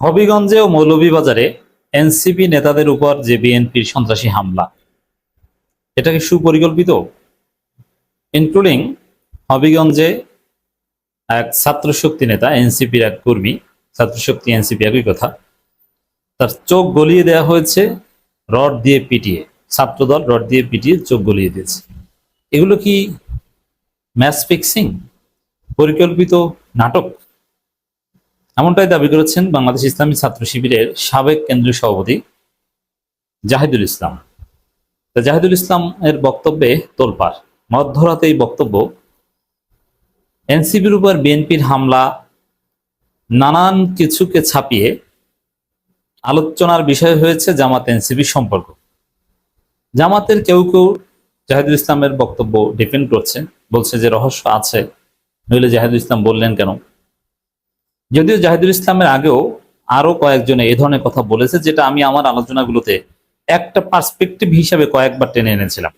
হবিগঞ্জে ও মৌলভীবাজারে NCP নেতাদের উপর যে বিএনপির সন্ত্রাসী হামলা, এটা কি সুপরিকল্পিত? ইনক্লুডিং হবিগঞ্জে এক ছাত্র শক্তি নেতা, এনসিপির এক কর্মী, ছাত্র শক্তি এনসিপি একই কথা, তার চোখ গলিয়ে দেওয়া হয়েছে রড দিয়ে পিটিয়ে। ছাত্রদল রড দিয়ে পিটিয়ে চোখ গলিয়ে দিয়েছে। এগুলো কি ম্যাচ ফিক্সিং, পরিকল্পিত নাটক? এমনটাই দাবি করেছেন বাংলাদেশ ইসলামী ছাত্র শিবিরের সাবেক কেন্দ্রীয় সভাপতি জাহিদুল ইসলাম। জাহিদুল ইসলাম এর বক্তব্যে তোলপাড়। মধ্যরাতে এই বক্তব্য, এনসিপির উপর বিএনপির হামলা, নানান কিছুকে ছাপিয়ে আলোচনার বিষয় হয়েছে জামাত এনসিপি সম্পর্ক। জামাতের কেউ কেউ জাহিদুল ইসলামের বক্তব্য ডিফেন্ড করছে, বলছে যে রহস্য আছে, নইলে জাহিদুল ইসলাম বললেন কেন। যদিও জাহিদুল ইসলামের আগেও আরো কয়েকজনে এ ধরনের কথা বলেছে, যেটা আমি আমার আলোচনাগুলোতে একটা পার্সপেক্টিভ হিসাবে কয়েকবার টেনে এনেছিলাম,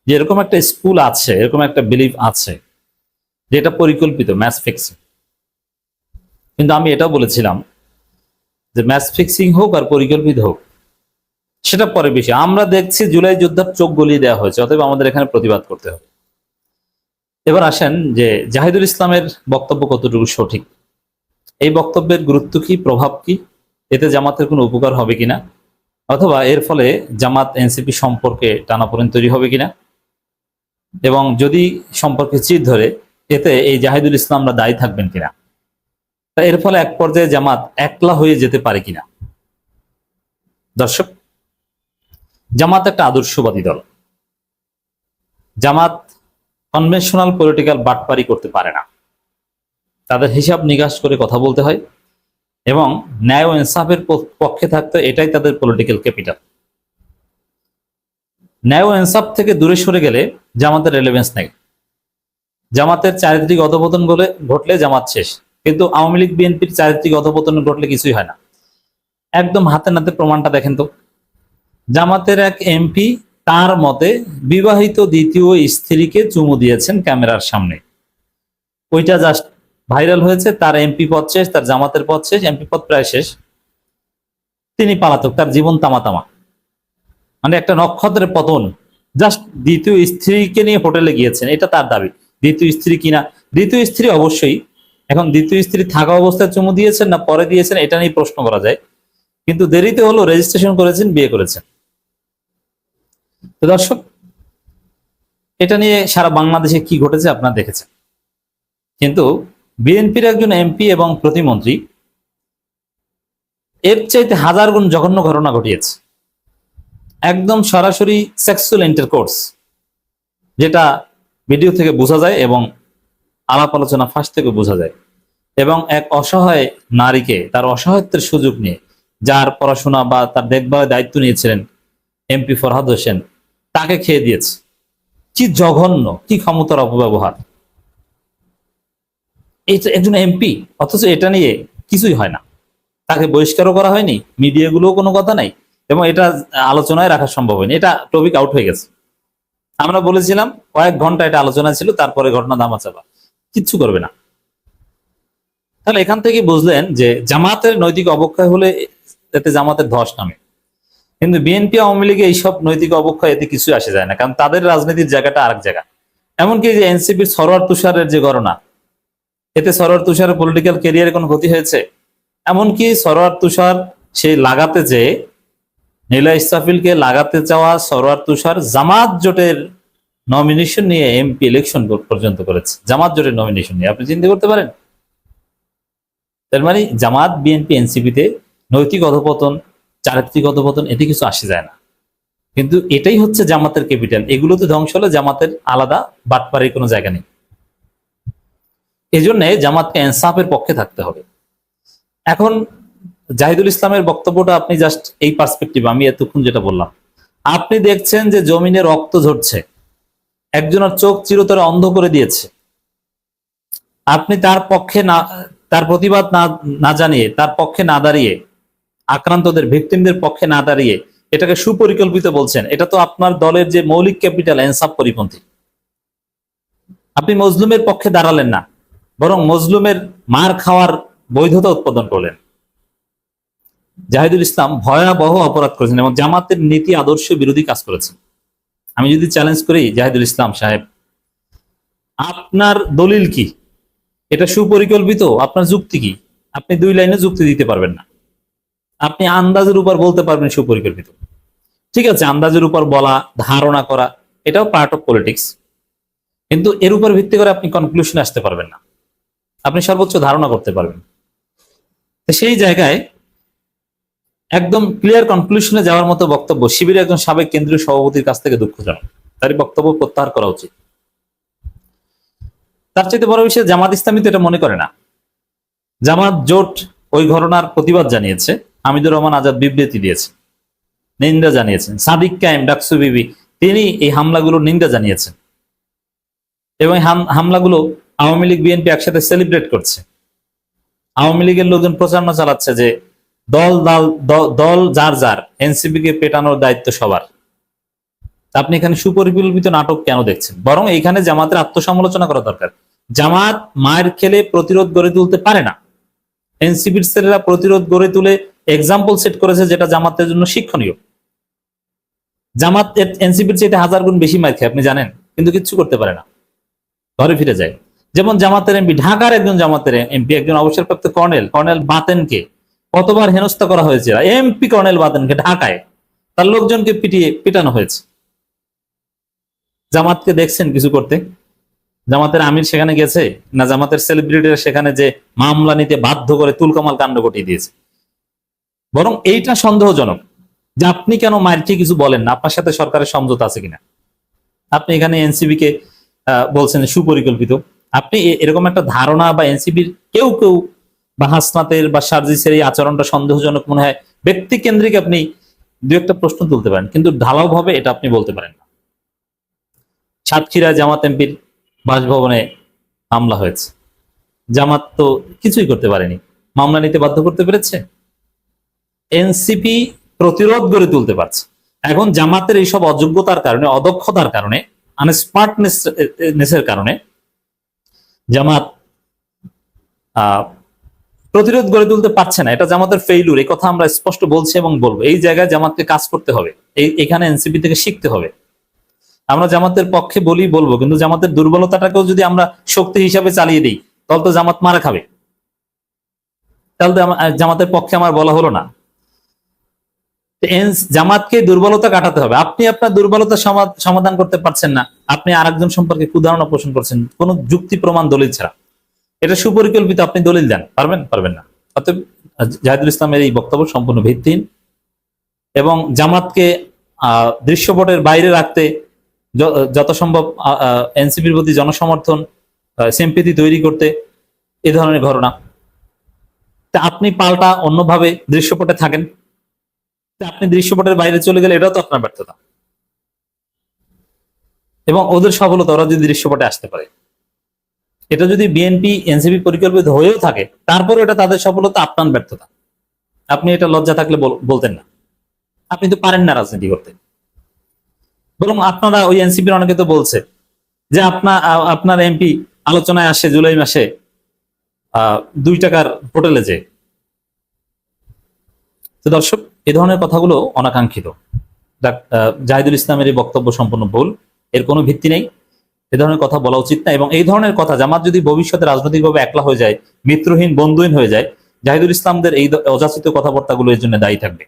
যে এরকম একটা স্কুল আছে, এরকম একটা বিলিভ আছে যেটা পরিকল্পিত, ম্যাচ ফিক্সিং। কিন্তু আমি এটাও বলেছিলাম যে ম্যাচ ফিক্সিং হোক আর পরিকল্পিত হোক, সেটা পরে বিষয়। আমরা দেখছি জুলাই যোদ্ধার চোখ গলিয়ে দেওয়া হয়েছে, অতএব আমাদের এখানে প্রতিবাদ করতে হবে। এবার আসেন যে জাহিদুল ইসলামের বক্তব্য কতটুকু সঠিক, এই বক্তব্যের গুরুত্ব কি, প্রভাব কি, এতে জামাতের কোনো উপকার হবে কিনা, অথবা এর ফলে জামাত এনসিপি সম্পর্কে টানাপোড়েন তৈরি হবে কিনা, এবং যদি সম্পর্কে চির ধরে এতে এই জাহিদুল ইসলামরা দায়ী থাকবেন কিনা, তা এর ফলে এক পর্যায়ে জামাত একলা হয়ে যেতে পারে কিনা। দর্শক, জামাত একটা আদর্শবাদী দল। জামাত কনভেনশনাল পলিটিক্যাল বাটপারি করতে পারে না। তাদের হিসাব নিকাশ করে কথা বলতে হয় এবং ন্যায় ও ইনসাফের পক্ষে থাকতে, এটাই তাদের পলিটিক্যাল ক্যাপিটাল। ন্যায় ও ইনসাফ থেকে দূরে সরে গেলে জামাতের রেলেভেন্স নেই। জামাতের চারিত্রিক অধপতন ঘটলে জামাত শেষ। কিন্তু আওয়ামী লীগ বিএনপির চারিত্রিক অধপতন ঘটলে কিছুই হয় না। একদম হাতে নাতে প্রমাণটা দেখেন তো। জামাতের এক এমপি তার মতে বিবাহিত দ্বিতীয় স্ত্রীকে চুমু দিয়েছেন ক্যামেরার সামনে, ওইটা জাস্ট ভাইরাল হয়েছে। তার এমপি পদ শেষ, তার জামাতের পদ শেষ, এমপি পদ প্রায় শেষ, তিনি পালাতক, তার জীবন তামাতামা। মানে একটা নক্ষত্রের পতন। জাস্ট দ্বিতীয় স্ত্রীকে নিয়ে হোটেলে গিয়েছেন, এটা তার দাবি। দ্বিতীয় স্ত্রী কিনা, দ্বিতীয় স্ত্রী অবশ্যই। এখন দ্বিতীয় স্ত্রী থাকা অবস্থায় চুমু দিয়েছেন না পরে দিয়েছেন, এটা নিয়ে প্রশ্ন করা যায়। কিন্তু দেরিতে হলো, রেজিস্ট্রেশন করেছেন, বিয়ে করেছেন। তো দর্শক, এটা নিয়ে সারা বাংলাদেশে কি ঘটেছে আপনারা দেখেছেন। কিন্তু বিএনপির একজন এমপি এবং প্রতিমন্ত্রী এর চাইতে হাজার গুণ জঘন্য ঘটনা ঘটিয়েছে। একদম সরাসরি সেক্সুয়াল ইন্টারকোর্স, যেটা ভিডিও থেকে বোঝা যায় এবং আলাপ আলোচনা ফাঁস থেকে বোঝা যায়। এবং এক অসহায় নারীকে তার অসহায়ত্বের সুযোগ নিয়ে, যার পড়াশোনা বা তার দেখভালের দায়িত্ব নিয়েছিলেন এমপি ফরহাদ হোসেন, তাকে খেয়ে দিয়েছে। কি জঘন্য, কি ক্ষমতার অপব্যবহার! এটা একজন এমপি, অথচ এটা নিয়ে কিছুই হয় না। তাকে বহিষ্কারও করা হয়নি, মিডিয়াগুলোও কোনো কথা নাই, এবং এটা আলোচনায় রাখা সম্ভব হয়নি। এটা টপিক আউট হয়ে গেছে। আমরা বলেছিলাম কয়েক ঘন্টা এটা আলোচনা ছিল, তারপরে ঘটনা ধামাচাপা, কিচ্ছু করবে না। তাহলে এখান থেকে বুঝলেন যে জামাতের নৈতিক অবক্ষয় হলে এতে জামাতের ধস নামে। কিন্তু বিএনপি আওয়ামী লীগে এইসব নৈতিক অবক্ষয় এতে কিছু আসে যায় না, কারণ তাদের রাজনীতির জায়গাটা আরেক জায়গা। এমনকি যে এনসিপির সরোয়ার তুষারের যে ঘটনা, এতে সরোয়ার তুষারের পলিটিক্যাল ক্যারিয়ারে কোনো ক্ষতি হয়েছে? এমনকি সরোয়ার তুষার সেই লাগাতে যে নীলা ইসরাফিলকে লাগাতে চাওয়া সরোয়ার তুষার জামাত জোটের নমিনেশন নিয়ে এমপি ইলেকশন পর্যন্ত করেছে, জামাত জোটের নমিনেশন নিয়ে। আপনি চিন্তা করতে পারেন? তার মানে জামাত বিএনপি এনসিপিতে নৈতিক অধপতন, চারিত্রিক অধপতন, এতে কিছু আসে যায় না। কিন্তু এটাই হচ্ছে জামাতের ক্যাপিটাল। এগুলোতে ধ্বংস হলে জামাতের আলাদা বাটপাড়ির কোনো জায়গা নেই। এই জন্য জামাতকে ইনসাফের পক্ষে থাকতে হবে। এখন জাহিদুল ইসলামের বক্তব্যটা আপনি জাস্ট এই পার্সপেক্টিভ, আমি এতক্ষণ যেটা বললাম, আপনি দেখছেন যে জমিনে রক্ত ঝরছে, একজনের চোখ চিরতরে অন্ধ করে দিয়েছে। আপনি তার পক্ষে না, তার প্রতিবাদ না জানিয়ে, তার পক্ষে না দাঁড়িয়ে, আক্রান্তদের ভিকটিমদের পক্ষে না দাঁড়িয়ে এটাকে সুপরিকল্পিত বলছেন। এটা তো আপনার দলের যে মৌলিক ক্যাপিটাল, ইনসাফ পরিপন্থী। আপনি মজলুমের পক্ষে দাঁড়ালেন না, বরং মজলুমের মার খাওয়ার বৈধতা উৎপাদন করলেন। জাহিদুল ইসলাম ভয়াবহ অপরাধ করেছেন এবং জামাতের নীতি আদর্শ বিরোধী কাজ করেছেন। আমি যদি চ্যালেঞ্জ করি, জাহিদুল ইসলাম সাহেব, আপনার দলিল কি? এটা সুপরিকল্পিত? আপনার যুক্তি কি? আপনি 2 লাইনে যুক্তি দিতে পারবেন না। আপনি আন্দাজের উপর বলতে পারবেন সুপরিকল্পিত, ঠিক আছে, আন্দাজের উপর বলা, ধারণা করা, এটাও পার্ট অফ পলিটিক্স, কিন্তু এর উপর ভিত্তি করে আপনি কনক্লুশনে আসতে পারবেন না। আপনি সর্বোচ্চ ধারণা করতে পারবেন। তো সেই জায়গায় একদম ক্লিয়ার কনক্লুশনে যাওয়ার মতো বক্তব্য শিবিরের একজন সাবেক কেন্দ্রীয় সভাপতির কাছ থেকে দুঃখজনক। তার বক্তব্য প্রত্যাহার করা উচিত। তার চাইতে বড় বিষয়, জামাত ইসলামী তো এটা মনে করে না। জামাত জোট ওই ঘটনার প্রতিবাদ জানিয়েছে, হামিদুর রহমান আজাদ বিবৃতি দিয়েছে, নিন্দা জানিয়েছেন। সাদিক কায়েম ডাকসু বিবি তিনি এই হামলাগুলোর নিন্দা জানিয়েছেন এবং হামলাগুলো আওয়ামী লীগ বিএনপি একসাথে সেলিব্রেট করছে। আওয়ামী লীগের লোকজন প্রচারণা চালাচ্ছে যে দল দল দল যার যার, এনসিপি কে পেটানোর দায়িত্ব সবার। আপনি এখানে সুপরিকল্পিত নাটক কেন দেখছেন? বরং এইখানে জামাতের আত্মসমালোচনা করা দরকার। জামাত মায়ের খেলে প্রতিরোধ গড়ে তুলতে পারে না। এনসিপির ছেলেরা প্রতিরোধ গড়ে তুলে এক্সাম্পল সেট করেছে, যেটা জামাতের জন্য শিক্ষণীয়। জামাত এনসিপির চাইতে 1000 গুণ বেশি মার খায়, আপনি জানেন, কিন্তু কিচ্ছু করতে পারে না, ঘরে ফিরে যায়। যেমন জামাতের এমপি, ঢাকার একজন জামাতের এমপি, একজন অবসরপ্রাপ্ত কর্নেল বাতেনকে কতবার হেনস্থা করা হয়েছে। এমপি কর্নেল বাতেনকে ঢাকায় তার লোকজনকে পিটানো হয়েছে। জামাতকে দেখছেন কিছু করতে? জামাতের আমির সেখানে গেছে না? জামাতের সেলিব্রিটিরা সেখানে যে মামলা নিতে বাধ্য করে তুলকামাল কাণ্ড ঘটিয়ে দিয়েছে। বরং এইটা সন্দেহজনক যে আপনি কেন মারকে কিছু বলেন না, আপনার সাথে সরকারের সমঝোতা আছে কিনা। আপনি এখানে এনসিবি কে বলছেন সুপরিকল্পিত। আপনি এরকম একটা ধারণা, বা এনসিবির কেউ কেউ বা হাসনাতের বা সার্জিসের এই আচরণটা সন্দেহজনক মনে হয়, ব্যক্তি কেন্দ্রিক আপনি 2-একটা প্রশ্ন তুলতে পারেন, কিন্তু ঢালাও ভাবে এটা আপনি বলতে পারেন না। সাতক্ষীরা জামাত এমপির বাসভবনে হামলা হয়েছে, জামাত তো কিছুই করতে পারেনি, মামলা নিতে বাধ্য করতে পেরেছে। এনসিপি প্রতিরোধ গড়ে তুলতে পারছে। এখন জামাতের এইসব অযোগ্যতার কারণে, অদক্ষতার কারণে, আনস্মার্টনেসের কারণে জামাত প্রতিরোধ গড়ে তুলতে পারছে না। এটা জামাতের ফেইলুর, এই কথা আমরা স্পষ্ট বলছি এবং বলবো। এই জায়গায় জামাতকে কাজ করতে হবে, এখানে এনসিপি থেকে শিখতে হবে। আমরা জামাতের পক্ষে বলবো, কিন্তু জামাতের দুর্বলতাটাকেও যদি আমরা শক্তি হিসাবে চালিয়ে দিই, তাহলে তো জামাত মারা খাবে। তাহলে তো জামাতের পক্ষে আমার বলা হলো না। জামাতকে দুর্বলতা কাটাতে হবে। আপনি আপনার দুর্বলতা সমাধান করতে পারছেন না, আপনি আরেকজন সম্পর্কে কুধারণা পোষণ করছেন কোন যুক্তি প্রমাণ দলিল ছাড়া। এটা সুপরিকল্পিত, আপনি দলিল দেন, পারবেন না। অতএব জাহিদুল ইসলামের এই বক্তব্য সম্পূর্ণ ভিত্তিহীন এবং জামাতকে দৃশ্যপটের বাইরে রাখতে যত সম্ভব এনসিপির প্রতি জনসমর্থন, সিম্পিতি তৈরি করতে এ ধরনের ঘটনা। তা আপনি পাল্টা অন্যভাবে দৃশ্যপটে থাকেন, আপনি দৃশ্যপটের বাইরে চলে গেলে এটাও তো আপনার ব্যর্থতা এবং ওদের সফলতা। ওরা যদি দৃশ্যপটে আসতে পারে, এটা যদি বিএনপি এনসিপি পরিকল্পিত হয়েও থাকে, তারপরে এটা তাদের সফলতা, আপনার ব্যর্থতা। আপনি এটা লজ্জা থাকলে বলতেন না। আপনি তো পারেন না রাজনীতি করতে। বরং আপনারা ওই এনসিপির অনেকে তো বলছে যে আপনার এমপি আলোচনায় আসে জুলাই মাসে 2 টাকার হোটেলে যে। তো দর্শক, এই ধরনের কথাগুলো অনাকাঙ্ক্ষিত। জাহিদুল ইসলামের এই বক্তব্য সম্পূর্ণ ভুল, এর কোনো ভিত্তি নেই, এ ধরনের কথা বলা উচিত না। এবং এই ধরনের কথা, জামাত যদি ভবিষ্যতে রাজনৈতিকভাবে একলা হয়ে যায়, মিত্রহীন বন্ধুহীন হয়ে যায়, জাহিদুল ইসলামদের এই অযাচিত কথাবার্তাগুলো এর জন্য দায়ী থাকবে।